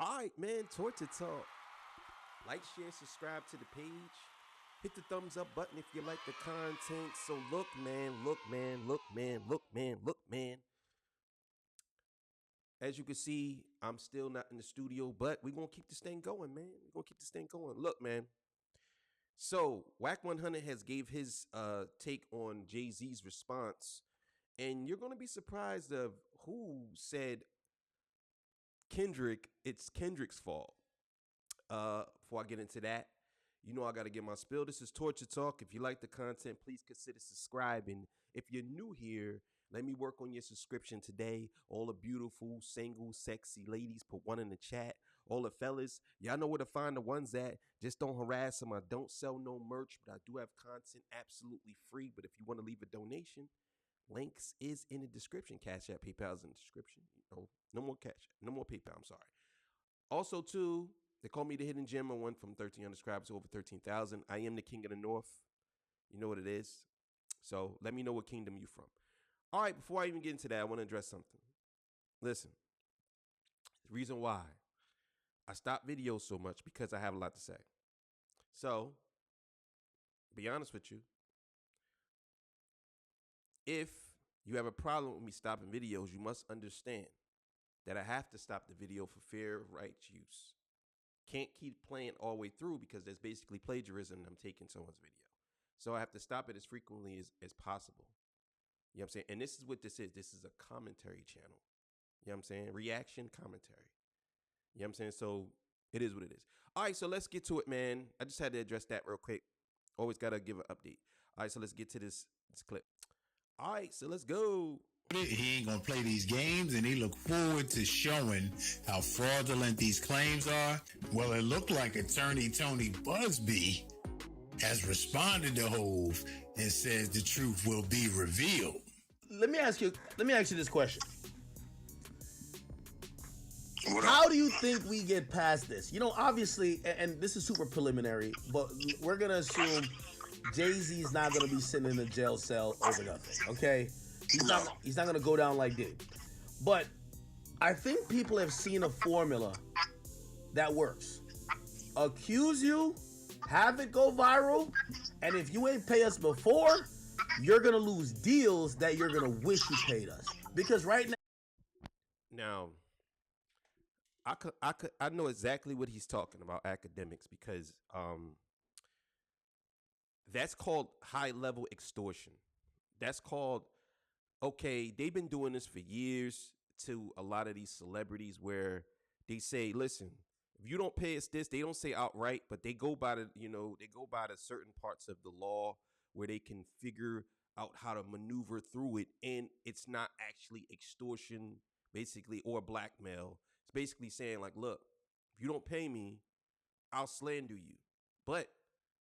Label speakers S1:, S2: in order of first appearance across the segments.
S1: All right, man. Torture Talk. Like, share, subscribe to the page. Hit the thumbs up button if you like the content. So look, man. As you can see, I'm still not in the studio, but we're going to keep this thing going, man. We're going to keep this thing going. Look, man. So, Whack 100 has gave his take on Jay-Z's response. And you're going to be surprised of who said it's Kendrick's fault. Before I get into that, you know I got to get my spill. This is Torture Talk. If you like the content, please consider subscribing. If you're new here, let me work on your subscription today. All the beautiful, single, sexy ladies, put one in the chat. All the fellas, y'all know where to find the ones at. Just don't harass them. I don't sell no merch, but I do have content absolutely free. But if you want to leave a donation, links is in the description. Cash App, PayPal is in the description. No more Cash App, no more PayPal. I'm sorry. Also, too, they call me the Hidden Gem. I went from 1,300 subscribers to over 13,000. I am the King of the North. You know what it is. So let me know what kingdom you from. All right, before I even get into that, I want to address something. Listen, the reason why I stop videos so much because I have a lot to say. So, to be honest with you, if you have a problem with me stopping videos, you must understand that I have to stop the video for fair rights use. Can't keep playing all the way through because there's basically plagiarism and I'm taking someone's video. So I have to stop it as frequently as possible. You know what I'm saying? And this is what this is. This is a commentary channel. You know what I'm saying? Reaction commentary. You know what I'm saying? So it is what it is. All right, so let's get to it, man. I just had to address that real quick. Always got to give an update. All right, so let's get to this clip. All right, so let's go.
S2: He ain't gonna play these games, and he look forward to showing how fraudulent these claims are. Well, it looked like attorney Tony Busby has responded to Hove and says the truth will be revealed.
S3: Let me ask you this question. How do you think we get past this? You know, obviously, and this is super preliminary, but we're gonna assume Jay-Z's not gonna be sitting in a jail cell over nothing, okay? He's not gonna go down like Diddy. But I think people have seen a formula that works. Accuse you, have it go viral, and if you ain't pay us before, you're gonna lose deals that you're gonna wish you paid us. Because right now,
S1: I know exactly what he's talking about, academics, because that's called high-level extortion. That's called, okay, they've been doing this for years to a lot of these celebrities where they say, listen, if you don't pay us this, they don't say outright, but they go by the certain parts of the law where they can figure out how to maneuver through it. And it's not actually extortion, basically, or blackmail. It's basically saying like, look, if you don't pay me, I'll slander you. But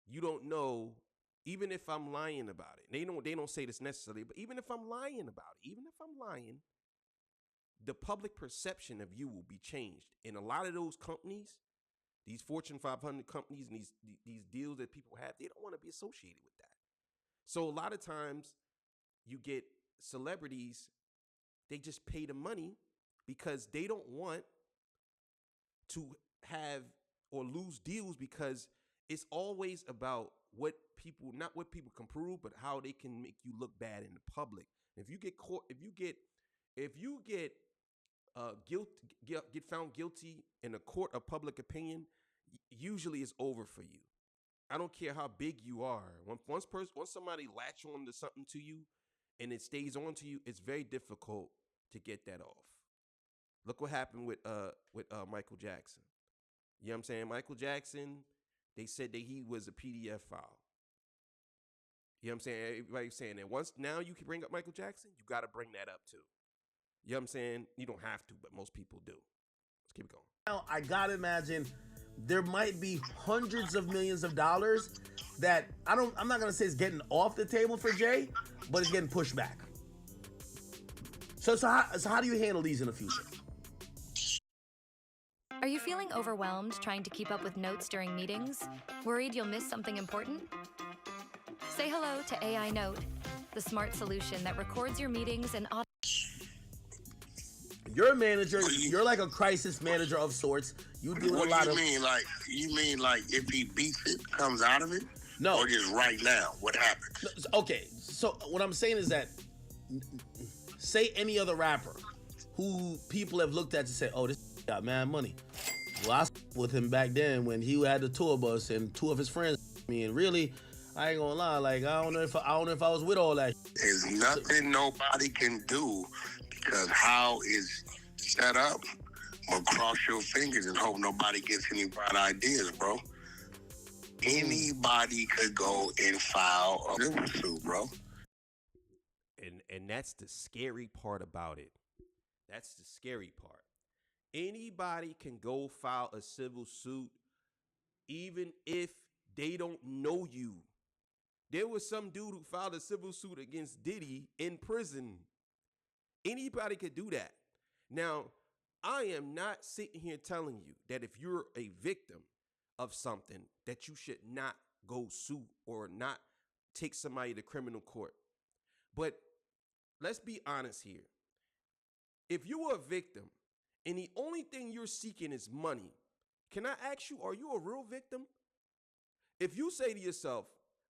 S1: you don't know, even if I'm lying about it, they don't say this necessarily, but even if I'm lying about it, the public perception of you will be changed. And a lot of those companies, these Fortune 500 companies and these deals that people have, they don't want to be associated with that. So a lot of times you get celebrities, they just pay the money because they don't want to have or lose deals, because it's always about not what people can prove, but how they can make you look bad in the public. If you get caught, if you get found guilty in a court of public opinion, usually it's over for you. I don't care how big you are. Once somebody latch on to something to you and it stays on to you, it's very difficult to get that off. Look what happened with Michael Jackson. You know what I'm saying? Michael Jackson, they said that he was a PDF file. You know what I'm saying? Everybody's saying that. Now you can bring up Michael Jackson, you got to bring that up too. You know what I'm saying? You don't have to, but most people do. Let's keep it going.
S3: now, I gotta imagine there might be hundreds of millions of dollars that I'm not gonna say it's getting off the table for Jay, but it's getting pushed back. So how do you handle these in the future?
S4: Are you feeling overwhelmed trying to keep up with notes during meetings? Worried you'll miss something important? Say hello to AI Note, the smart solution that records your meetings and
S3: you're a manager. You're like a crisis manager of sorts. You do a lot of.
S5: What do you mean? Like, you mean like if he beats it, comes out of it?
S3: No.
S5: Or just right now? What happens?
S3: Okay, so what I'm saying is that, say any other rapper who people have looked at to say, oh, this got mad money. Well, I with him back then when he had the tour bus and two of his friends. I mean, really, I ain't gonna lie. Like, I don't know if I was with all that.
S5: There's nothing nobody can do because how is set up. But cross your fingers and hope nobody gets any bright ideas, bro. Anybody could go and file a civil suit, bro.
S1: And that's the scary part about it. That's the scary part. Anybody can go file a civil suit even if they don't know you. There was some dude who filed a civil suit against Diddy in prison. Anybody could do that. Now, I am not sitting here telling you that if you're a victim of something that you should not go sue or not take somebody to criminal court. But let's be honest here. If you were a victim and the only thing you're seeking is money, can I ask you, are you a real victim? If you say to yourself,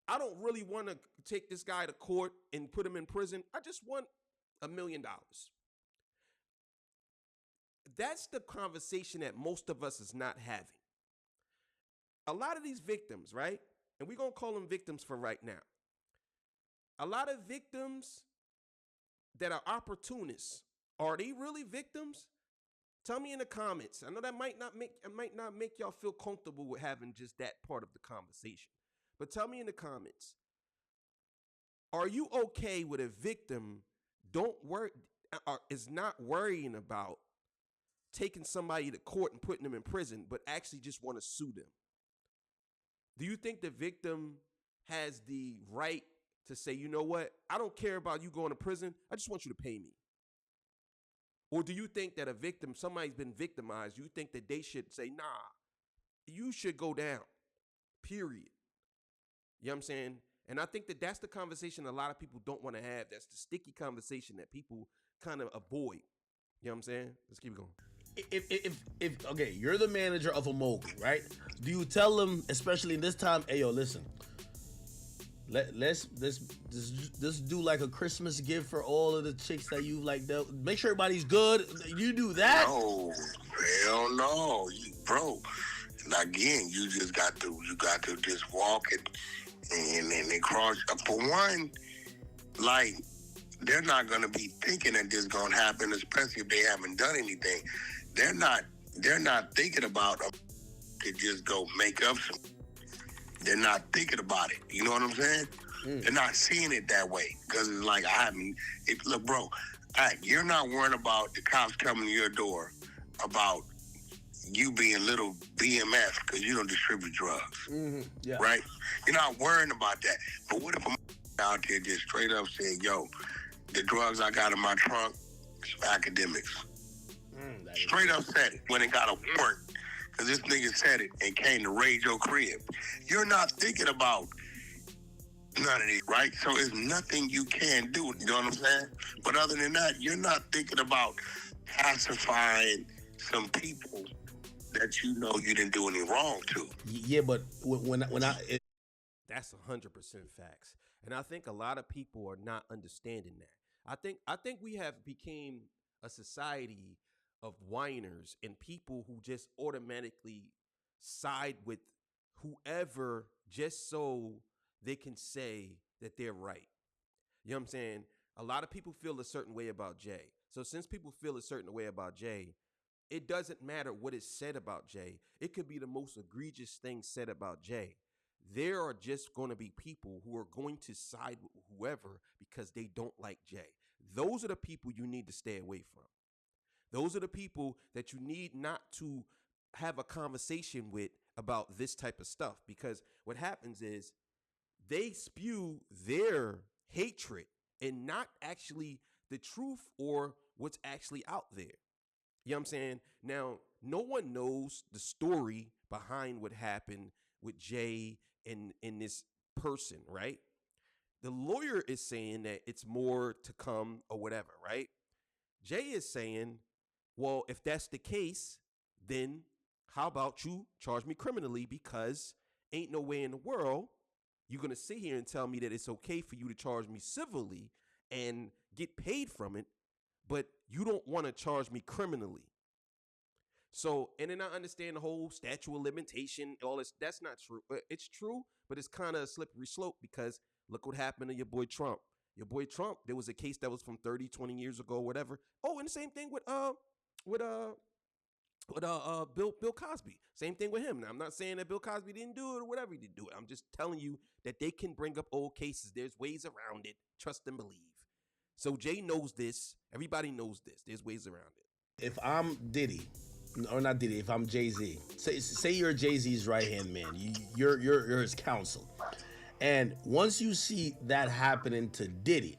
S1: I don't really want to take this guy to court and put him in prison, I just want $1 million. That's the conversation that most of us is not having. A lot of these victims, right? And we're going to call them victims for right now. A lot of victims that are opportunists, are they really victims? Tell me in the comments. I know that might not make y'all feel comfortable with having just that part of the conversation. But tell me in the comments. Are you okay with a victim is not worrying about taking somebody to court and putting them in prison, but actually just want to sue them? Do you think the victim has the right to say, you know what, I don't care about you going to prison, I just want you to pay me? Or do you think that a victim, somebody's been victimized, you think that they should say, nah, you should go down, period? You know what I'm saying? And I think that that's the conversation a lot of people don't want to have. That's the sticky conversation that people kind of avoid. You know what I'm saying? Let's keep going.
S3: If okay, you're the manager of a mogul, right? Do you tell them, especially in this time, hey, yo, listen, let's do like a Christmas gift for all of the chicks that you like, make sure everybody's good. You do that?
S5: No, hell no, bro. And again, you got to just walk it and cross. For one, like, they're not gonna be thinking that this is gonna happen, especially if they haven't done anything. They're not thinking about to just go make up some. They're not thinking about it. You know what I'm saying? They're not seeing it that way because it's like look, bro, you're not worrying about the cops coming to your door about you being little BMF because you don't distribute drugs,
S3: yeah.
S5: Right? You're not worrying about that. But what if a out there just straight up saying, yo, the drugs I got in my trunk, some academics. Straight up said it when it got a warrant because this nigga said it and came to raid your crib. You're not thinking about none of it, right? So it's nothing you can do, you know what I'm saying? But other than that, you're not thinking about pacifying some people that you know you didn't do any wrong to.
S3: Yeah, but
S1: that's 100% facts. And I think a lot of people are not understanding that. I think we have became a society of whiners and people who just automatically side with whoever just so they can say that they're right. You know what I'm saying? A lot of people feel a certain way about Jay. So since people feel a certain way about Jay, it doesn't matter what is said about Jay. It could be the most egregious thing said about Jay. There are just going to be people who are going to side with whoever because they don't like Jay. Those are the people you need to stay away from. Those are the people that you need not to have a conversation with about this type of stuff, because what happens is they spew their hatred and not actually the truth or what's actually out there. You know what I'm saying? Now, no one knows the story behind what happened with Jay and this person, right? The lawyer is saying that it's more to come or whatever, right? Jay is saying Well, if that's the case, then how about you charge me criminally? Because ain't no way in the world you're going to sit here and tell me that it's okay for you to charge me civilly and get paid from it, but you don't want to charge me criminally. So, and then I understand the whole statute of limitation, all this. That's not true. It's true, but it's kind of a slippery slope because look what happened to your boy Trump. Your boy Trump, there was a case that was from 30, 20 years ago, whatever. Oh, and the same thing with Bill Cosby. Same thing with him. Now, I'm not saying that Bill Cosby didn't do it or whatever he didn't do it. I'm just telling you that they can bring up old cases. There's ways around it. Trust and believe. So Jay knows this. Everybody knows this. There's ways around it.
S3: If I'm Diddy, or not Diddy, if I'm Jay-Z, say you're Jay-Z's right-hand man. You're his counsel. And once you see that happening to Diddy,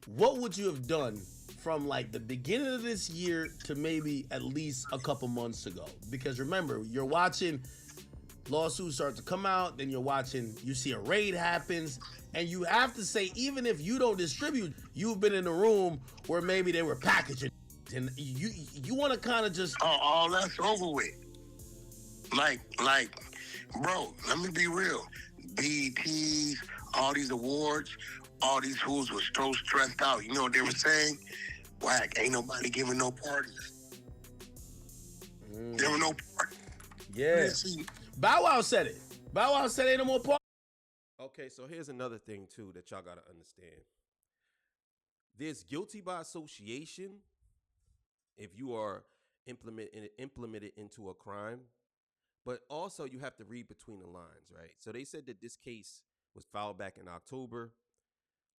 S3: what would you have done from like the beginning of this year to maybe at least a couple months ago? Because remember, you're watching lawsuits start to come out, then you're watching, you see a raid happens, and you have to say, even if you don't distribute, you've been in a room where maybe they were packaging, and you want to kind of just...
S5: Oh, all that's over with. Like, bro, let me be real. BETs, all these awards, all these fools were so stressed out. You know what they were saying? Whack, ain't nobody giving no parties. There were no parties.
S3: Yeah. Bow Wow said it. Bow Wow said ain't no more parties.
S1: Okay, so here's another thing, too, that y'all got to understand. There's guilty by association if you are implemented into a crime. But also you have to read between the lines, right? So they said that this case was filed back in October.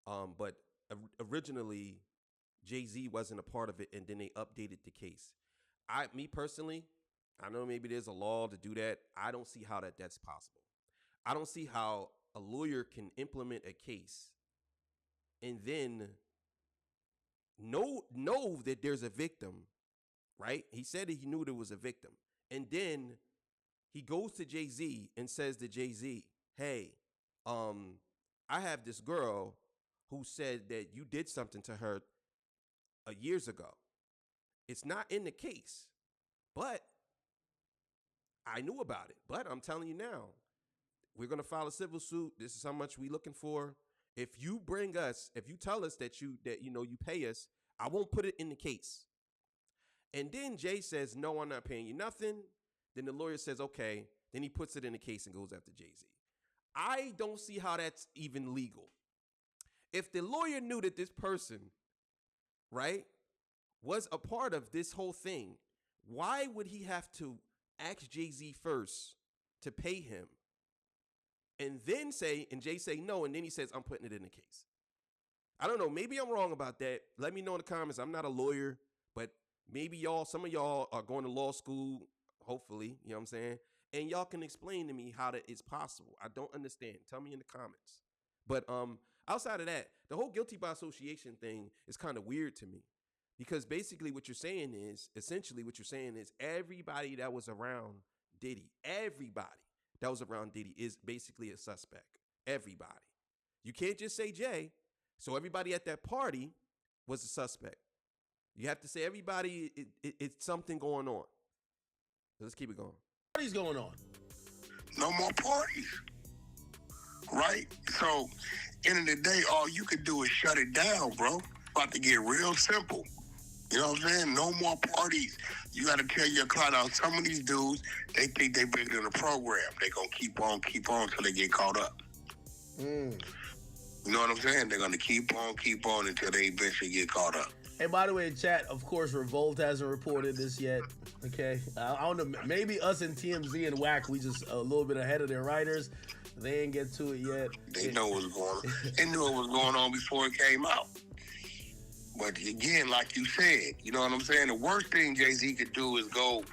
S1: But originally, Jay-Z wasn't a part of it, and then they updated the case. Me personally, I know maybe there's a law to do that. I don't see how that's possible. I don't see how a lawyer can implement a case and then know that there's a victim, right? He said that he knew there was a victim. And then he goes to Jay-Z and says to Jay-Z, hey, I have this girl who said that you did something to her years ago. It's not in the case, but I knew about it. But I'm telling you now, we're going to file a civil suit. This is how much we looking for. If you tell us that you pay us, I won't put it in the case. And then Jay says, no, I'm not paying you nothing. Then the lawyer says, okay. Then he puts it in the case and goes after Jay-Z. I don't see how that's even legal. If the lawyer knew that this person, right, was a part of this whole thing, why would he have to ask Jay-Z first to pay him and then Jay say no, and then he says, I'm putting it in the case? I don't know. Maybe I'm wrong about that. Let me know in the comments. I'm not a lawyer, but maybe some of y'all are going to law school, hopefully, you know what I'm saying? And y'all can explain to me how that is possible. I don't understand. Tell me in the comments. But outside of that, the whole guilty by association thing is kind of weird to me, because basically what you're saying is, everybody that was around Diddy, is basically a suspect. Everybody. You can't just say Jay. So everybody at that party was a suspect. You have to say everybody, it's something going on. So let's keep it going.
S3: Parties going on.
S5: No more parties. Right? So, end of the day, all you could do is shut it down, bro. About to get real simple. You know what I'm saying? No more parties. You got to tell your client out. Some of these dudes, they think they bigger than the program. They going to keep on till they get caught up. You know what I'm saying? They're going to keep on until they eventually get caught up.
S3: Hey, by the way, chat, of course, Revolt hasn't reported this yet, okay? I don't know, maybe us and TMZ and WAC, we just a little bit ahead of their writers. They ain't get to it yet.
S5: They know what's going on. They knew what was going on before it came out. But again, like you said, you know what I'm saying? The worst thing Jay-Z could do is go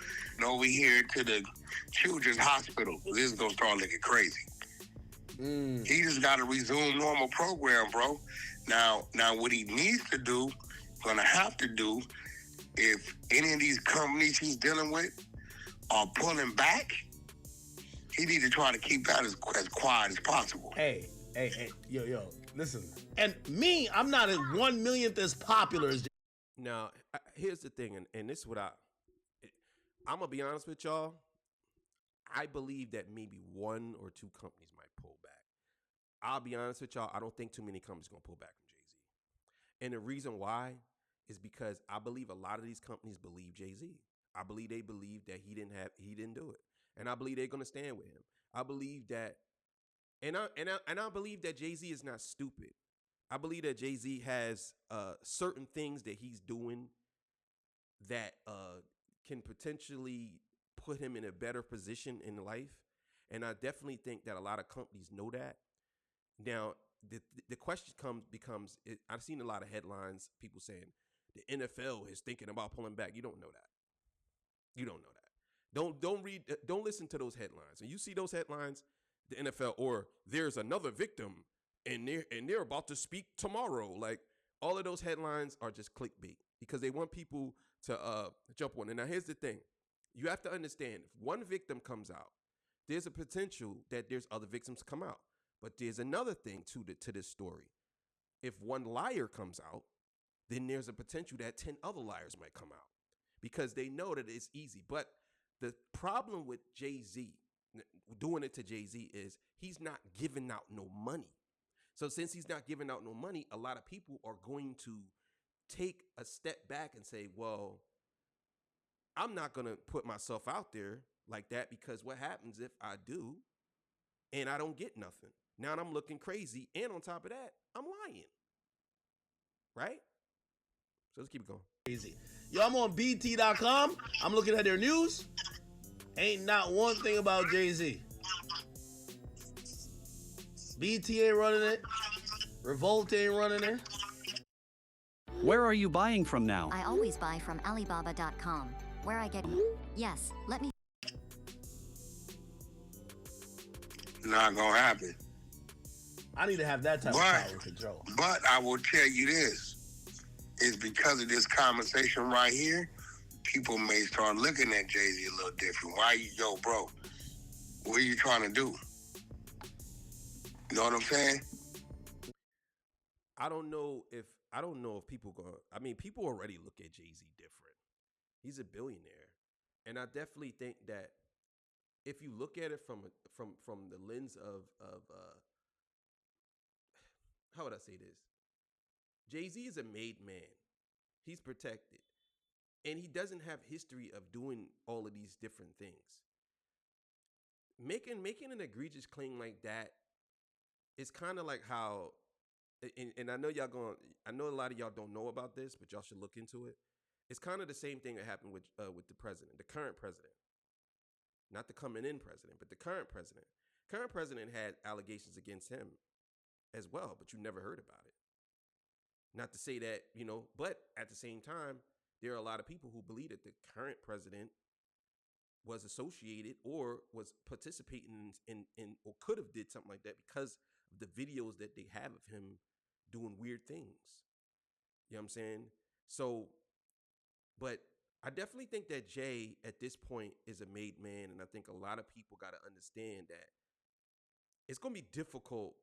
S5: over here to the children's hospital. This is going to start looking crazy. He just got to resume normal program, bro. Now what he needs to do, gonna have to do, if any of these companies he's dealing with are pulling back, he need to try to keep that as quiet as possible.
S3: Hey, yo, listen. And me, I'm not as 1 millionth as popular as
S1: Now, here's the thing, and this is what I'm gonna be honest with y'all. I believe that maybe one or two companies might pull back. I'll be honest with y'all. I don't think too many companies gonna pull back from Jay-Z. And the reason why is because I believe a lot of these companies believe Jay-Z. I believe they believe that he didn't do it. And I believe they're gonna stand with him. I believe that I believe that Jay-Z is not stupid. I believe that Jay-Z has certain things that he's doing that can potentially put him in a better position in life. And I definitely think that a lot of companies know that. Now, the question becomes, I've seen a lot of headlines, people saying the NFL is thinking about pulling back. You don't know that. You don't know that. Don't listen to those headlines. And you see those headlines, the NFL, or there's another victim and they're about to speak tomorrow. Like, all of those headlines are just clickbait because they want people to jump on it. Now, here's the thing. You have to understand, if one victim comes out, there's a potential that there's other victims come out. But there's another thing to this story. If one liar comes out, then there's a potential that 10 other liars might come out because they know that it's easy. But the problem with Jay-Z, doing it to Jay-Z, is he's not giving out no money. So since he's not giving out no money, a lot of people are going to take a step back and say, well, I'm not going to put myself out there like that because what happens if I do and I don't get nothing? Now I'm looking crazy. And on top of that, I'm lying. Right? So let's keep it going.
S3: Crazy. Yo, I'm on BT.com. I'm looking at their news. Ain't not one thing about Jay-Z. BT ain't running it. Revolt ain't running it.
S6: Where are you buying from now?
S7: I always buy from Alibaba.com, where I get... Yes, let me...
S5: Not gonna happen.
S3: I need to have that type of power and control.
S5: But I will tell you this. It's because of this conversation right here, people may start looking at Jay-Z a little different. Yo, bro, what are you trying to do? You know what I'm saying?
S1: I don't know if people go. I mean, people already look at Jay-Z different. He's a billionaire, and I definitely think that if you look at it from the lens of how would I say this? Jay-Z is a made man. He's protected, and he doesn't have history of doing all of these different things. Making an egregious claim like that is kind of like how. And I know I know a lot of y'all don't know about this, but y'all should look into it. It's kind of the same thing that happened with the president, the current president, not the coming in president, but the current president. Current president had allegations against him as well, but you never heard about it. Not to say that, but at the same time, there are a lot of people who believe that the current president was associated or was participating in or could have did something like that because of the videos that they have of him doing weird things. You know what I'm saying? So, but I definitely think that Jay at this point is a made man. And I think a lot of people got to understand that it's going to be difficult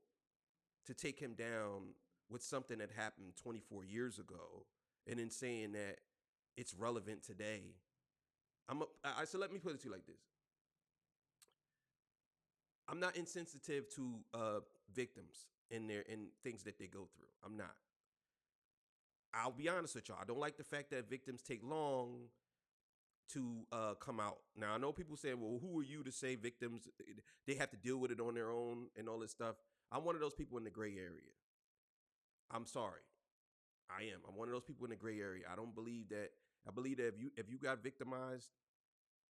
S1: to take him down with something that happened 24 years ago and then saying that it's relevant today. So let me put it to you like this. I'm not insensitive to victims in things that they go through. I'm not. I'll be honest with y'all. I don't like the fact that victims take long to come out. Now, I know people say, well, who are you to say victims, they have to deal with it on their own and all this stuff. I'm one of those people in the gray area. I'm sorry. I am. I'm one of those people in the gray area. I believe that if you got victimized,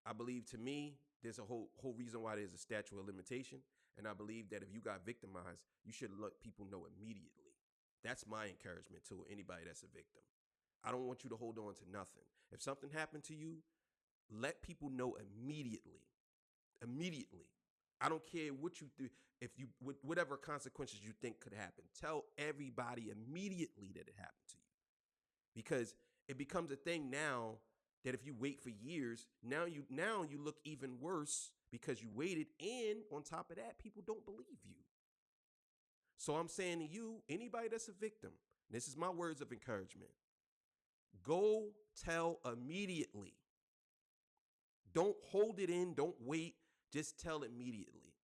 S1: I believe, to me, there's a whole reason why there's a statute of limitation. And I believe that if you got victimized, you should let people know immediately. That's my encouragement to anybody that's a victim. I don't want you to hold on to nothing. If something happened to you, let people know immediately. Immediately. I don't care what you do. Whatever consequences you think could happen, tell everybody immediately that it happened to you. Because it becomes a thing now that if you wait for years, now you look even worse because you waited, and on top of that, people don't believe you. So I'm saying to you, anybody that's a victim, this is my words of encouragement. Go tell immediately. Don't hold it in. Don't wait. Just tell immediately.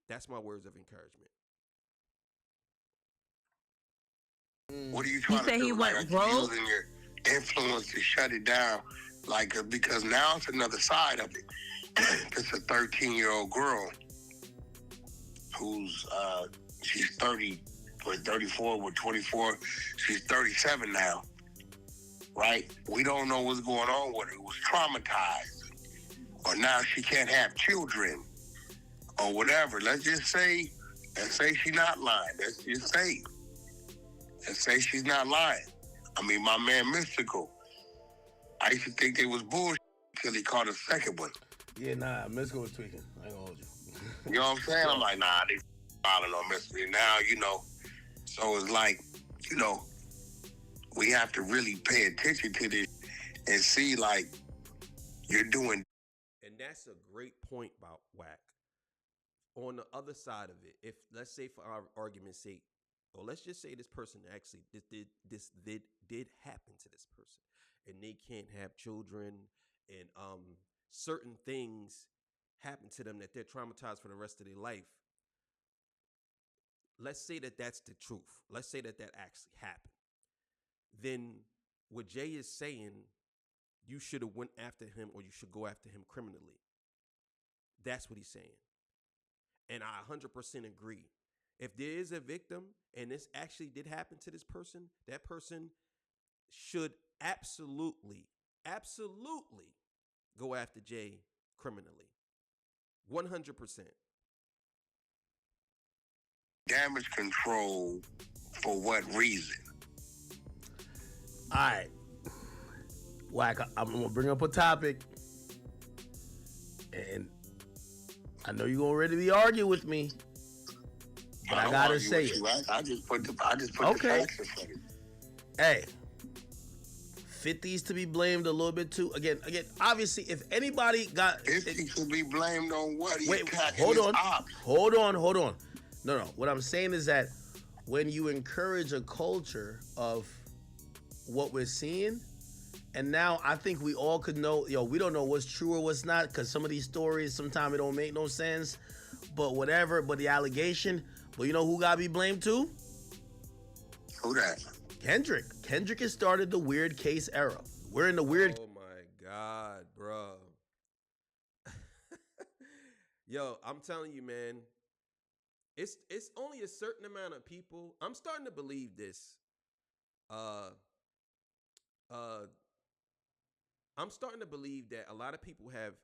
S1: That's my words of encouragement.
S5: What are you trying to do?
S8: He went
S5: like,
S8: rogue?
S5: using your influence to shut it down, like because now it's another side of it. It's a 13-year-old girl who's she's 30, or 34, with 24. She's 37 now, right? We don't know what's going on with her. It was traumatized, or now she can't have children, or whatever. Let's say she's not lying. Let's say she's not lying. I mean, my man Mystical, I used to think they was bullshit until he caught a second one.
S3: Yeah, nah, Mystical was tweaking. I ain't gonna hold you.
S5: You know what I'm saying? I'm like, nah, they filing on Mystical. Now, so it's like, we have to really pay attention to this and see, like, you're doing.
S1: And that's a great point about Wack. On the other side of it, if let's say for our argument's sake, or let's just say this person actually this did happen to this person, and they can't have children, and certain things happen to them that they're traumatized for the rest of their life. Let's say that that's the truth. Let's say that actually happened. Then what Jay is saying, you should have went after him, or you should go after him criminally. That's what he's saying. And I 100% agree. If there is a victim and this actually did happen to this person, that person should absolutely go after Jay criminally. 100%.
S5: Damage control for what reason?
S3: All right. Wack, I'm going to bring up a topic. And I know you're going to ready to argue with me. But I got to say it.
S5: I just put the facts in front of you.
S3: Hey. 50's to be blamed a little bit too. Again, obviously, if anybody got
S5: 50 should be blamed on what?
S3: Wait, hold on. No. What I'm saying is that when you encourage a culture of what we're seeing, and now I think we all could know, we don't know what's true or what's not, because some of these stories, sometimes it don't make no sense, but whatever, but the allegation, but you know who gotta be blamed too?
S5: Who that?
S3: Kendrick. Kendrick has started the weird case era. We're in the weird.
S1: Oh my God, bro. Yo, I'm telling you, man. It's only a certain amount of people. I'm starting to believe this. I'm starting to believe that a lot of people have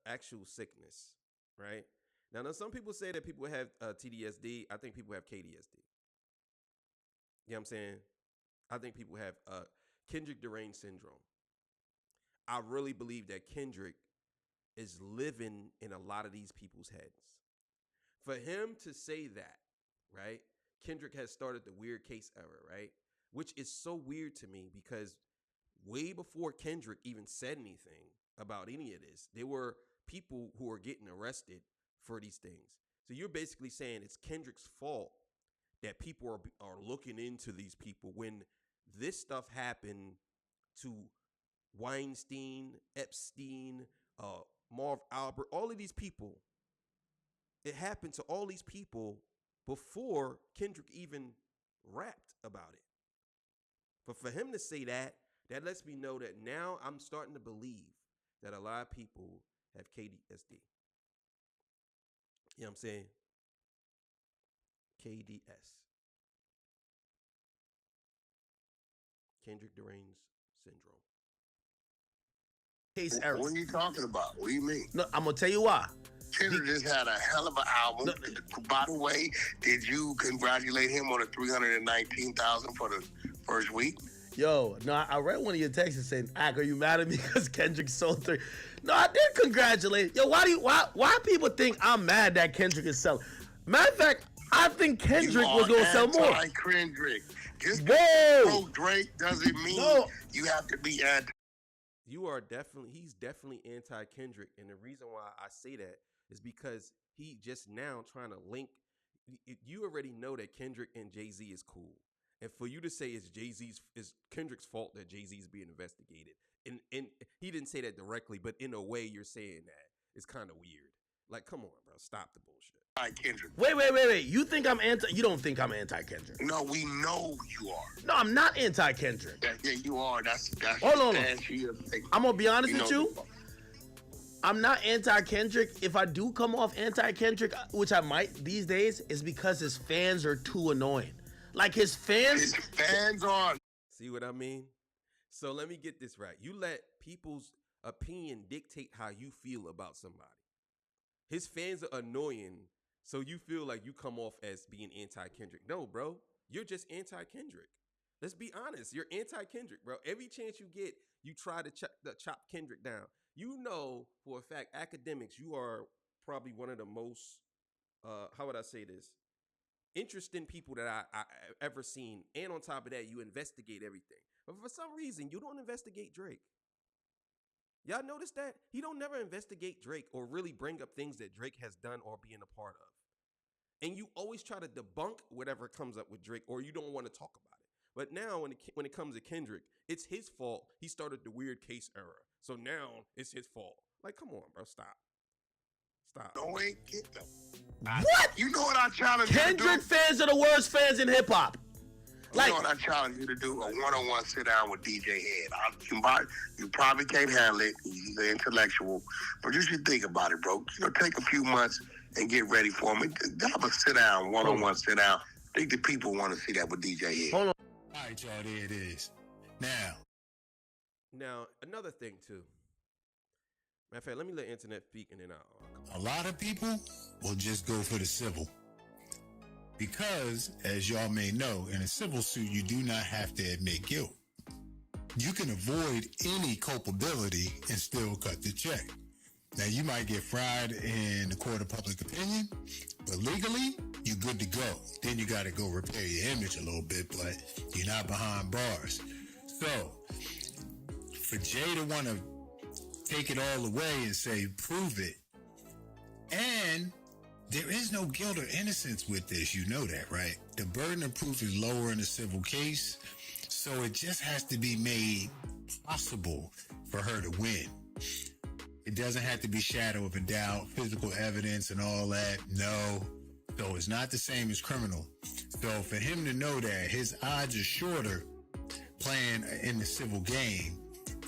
S1: actual sickness, right? Now, some people say that people have TDSD. I think people have KDSD. You know what I'm saying? I think people have Kendrick deranged syndrome. I really believe that Kendrick is living in a lot of these people's heads. For him to say that, right? Kendrick has started the weird case era, right? Which is so weird to me because way before Kendrick even said anything about any of this, there were people who were getting arrested for these things. So you're basically saying it's Kendrick's fault that people are looking into these people when this stuff happened to Weinstein, Epstein, Marv Albert, all of these people. It happened to all these people before Kendrick even rapped about it. But for him to say that lets me know that now I'm starting to believe that a lot of people have KDSD. You know what I'm saying? KDS. Kendrick deranged syndrome.
S3: Case era.
S5: What are you talking about? What do you mean?
S3: No, I'm gonna tell you why.
S5: Kendrick just had a hell of an album. No. By the way, did you congratulate him on the $319,000 for the first week?
S3: Yo, no, I read one of your texts saying, "Ak, are you mad at me because Kendrick sold 3?" No, I did congratulate. Yo, why people think I'm mad that Kendrick is selling? Matter of fact, I think Kendrick was gonna sell more.
S5: Kendrick. Just
S3: whoa,
S5: Drake doesn't mean you have to be anti.
S1: He's definitely anti-Kendrick. And the reason why I say that is because he just now trying to link. You already know that Kendrick and Jay-Z is cool. And for you to say it's Kendrick's fault that Jay-Z's being investigated. And he didn't say that directly, but in a way you're saying that. It's kind of weird. Like, come on, bro. Stop the bullshit.
S5: Kendrick.
S3: Wait. You think I'm anti? You don't think I'm anti-Kendrick?
S5: No, we know you are.
S3: No, I'm not anti-Kendrick.
S5: Yeah, you are. That's
S3: Hold on. I'm gonna be honest with you. I'm not anti-Kendrick. If I do come off anti-Kendrick, which I might these days, is because his fans are too annoying. Like his fans
S5: are.
S1: See what I mean? So let me get this right. You let people's opinion dictate how you feel about somebody. His fans are annoying, so you feel like you come off as being anti-Kendrick. No, bro. You're just anti-Kendrick. Let's be honest. You're anti-Kendrick, bro. Every chance you get, you try to chop Kendrick down. You know for a fact, academics, you are probably one of the most, how would I say this, interesting people that I ever seen. And on top of that, you investigate everything. But for some reason, you don't investigate Drake. Y'all notice that? He don't never investigate Drake or really bring up things that Drake has done or being a part of. And you always try to debunk whatever comes up with Drake, or you don't want to talk about it. But now when it comes to Kendrick, it's his fault. He started the weird case era. So now it's his fault. Like, come on, bro. Stop.
S5: No, ain't get them.
S3: What?
S5: You know what I challenge you to do?
S3: Kendrick fans are the worst fans in hip hop.
S5: You know what I challenge you to do? A one-on-one sit down with DJ Head. You probably can't handle it. He's an intellectual. But you should think about it, bro. Take a few months and get ready for me. Have a sit down, one-on-one sit down. I think the people want to see that with DJ Head.
S3: Hold on.
S2: All right, y'all, there it is.
S1: Now, another thing, too. Matter of fact, let me let Internet speak and then I'll
S2: A lot of people will just go for the civil. Because, as y'all may know, in a civil suit, you do not have to admit guilt. You can avoid any culpability and still cut the check. Now, you might get fried in the court of public opinion, but legally, you're good to go. Then you got to go repair your image a little bit, but you're not behind bars. So, for Jay to want to take it all away and say, prove it, and there is no guilt or innocence with this. You know that, right? The burden of proof is lower in a civil case, so it just has to be made possible for her to win. It doesn't have to be shadow of a doubt, physical evidence and all that. No. So it's not the same as criminal. So for him to know that his odds are shorter playing in the civil game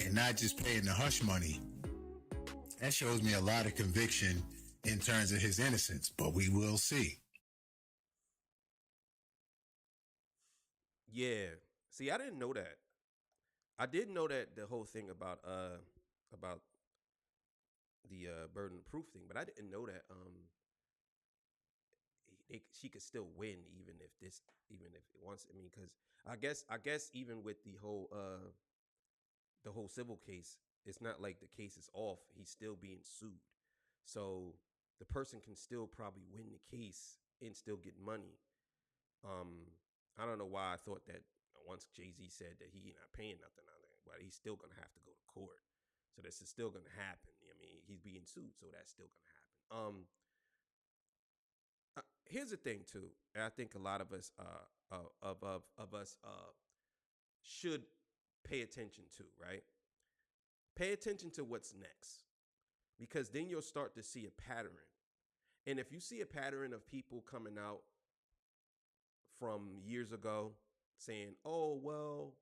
S2: and not just paying the hush money, that shows me a lot of conviction in terms of his innocence, but we will see.
S1: Yeah. See, I didn't know that. I did know that the whole thing about the burden of proof thing, but I didn't know that she could still win even if it wants. I mean, because I guess even with the whole civil case, it's not like the case is off. He's still being sued, so the person can still probably win the case and still get money. I don't know why I thought that once Jay-Z said that he's not paying nothing on it, but he's still gonna have to go to court. So this is still gonna happen. I mean, he's being sued, so that's still gonna happen. Here's the thing too, and I think a lot of us should pay attention to, right? Pay attention to what's next, because then you'll start to see a pattern. And if you see a pattern of people coming out from years ago saying, "Oh well,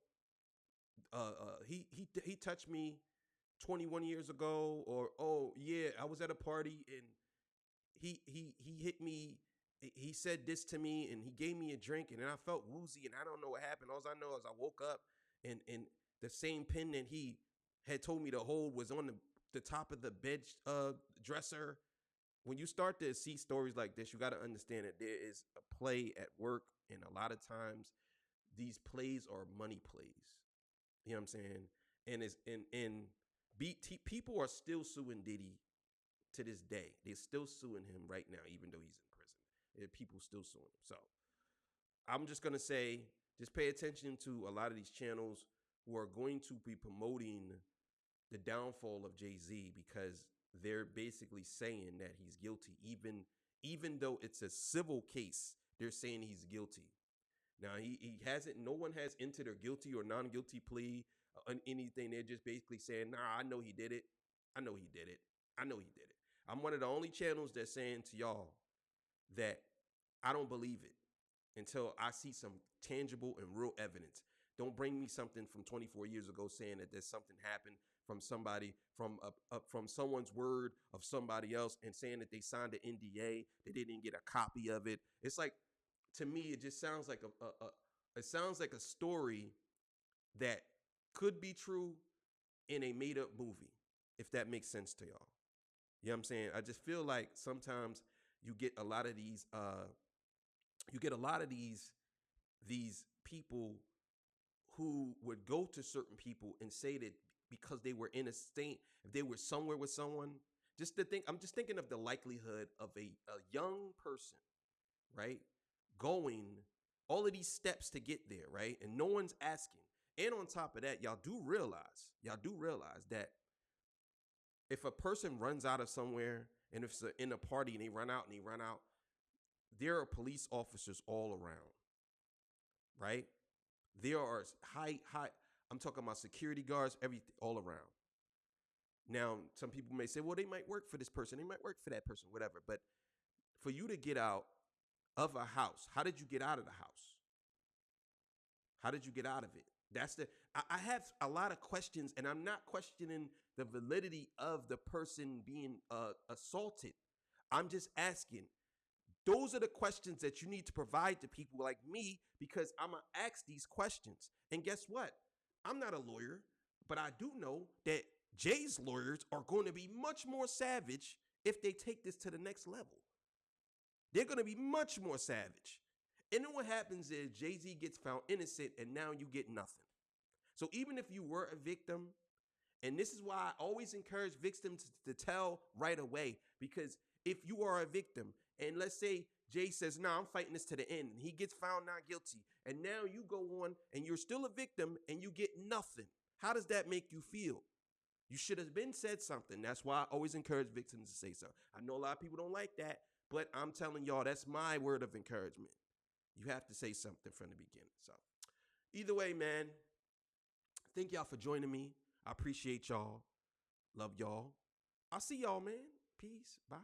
S1: he touched me 21 years ago," or "Oh yeah, I was at a party and he hit me. He said this to me and he gave me a drink and then I felt woozy and I don't know what happened. All I know is I woke up and the same pen that he had told me to hold was on the top of the bed dresser." When you start to see stories like this, you got to understand that there is a play at work, and a lot of times these plays are money plays. You know what I'm saying? And people are still suing Diddy to this day. They're still suing him right now, even though he's in prison. People still suing him. So I'm just gonna say, just pay attention to a lot of these channels who are going to be promoting the downfall of Jay-Z, because they're basically saying that he's guilty, even though it's a civil case. They're saying he's guilty. Now he hasn't. No one has entered a guilty or non-guilty plea on anything. They're just basically saying, "Nah, I know he did it. I know he did it. I know he did it." I'm one of the only channels that's saying to y'all that I don't believe it until I see some tangible and real evidence. Don't bring me something from 24 years ago saying that there's something happened from somebody from someone's word of somebody else and saying that they signed an NDA, they didn't get a copy of it. It's like, to me, it just sounds like it sounds like a story that could be true in a made up movie, if that makes sense to y'all. You know what I'm saying? I just feel like sometimes you get a lot of these people who would go to certain people and say that because they were in a state, if they were somewhere with someone, I'm just thinking of the likelihood of a young person, right, going all of these steps to get there, right, and no one's asking. And on top of that, y'all do realize that if a person runs out of somewhere, and if it's in a party and they run out, there are police officers all around, right? There are high, I'm talking about security guards, everything all around. Now, some people may say, well, they might work for this person, they might work for that person, whatever. But for you to get out of a house, how did you get out of the house? How did you get out of it? I have a lot of questions, and I'm not questioning the validity of the person being assaulted. I'm just asking. Those are the questions that you need to provide to people like me, because I'm going to ask these questions. And guess what? I'm not a lawyer, but I do know that Jay's lawyers are going to be much more savage if they take this to the next level. They're going to be much more savage. And then what happens is Jay-Z gets found innocent, and now you get nothing. So even if you were a victim, and this is why I always encourage victims to tell right away, because if you are a victim, and let's say Jay says, "No, I'm fighting this to the end," and he gets found not guilty, and now you go on and you're still a victim and you get nothing. How does that make you feel? You should have been said something. That's why I always encourage victims to say so. I know a lot of people don't like that, but I'm telling y'all, that's my word of encouragement. You have to say something from the beginning. So either way, man, thank y'all for joining me. I appreciate y'all. Love y'all. I'll see y'all, man. Peace. Bye.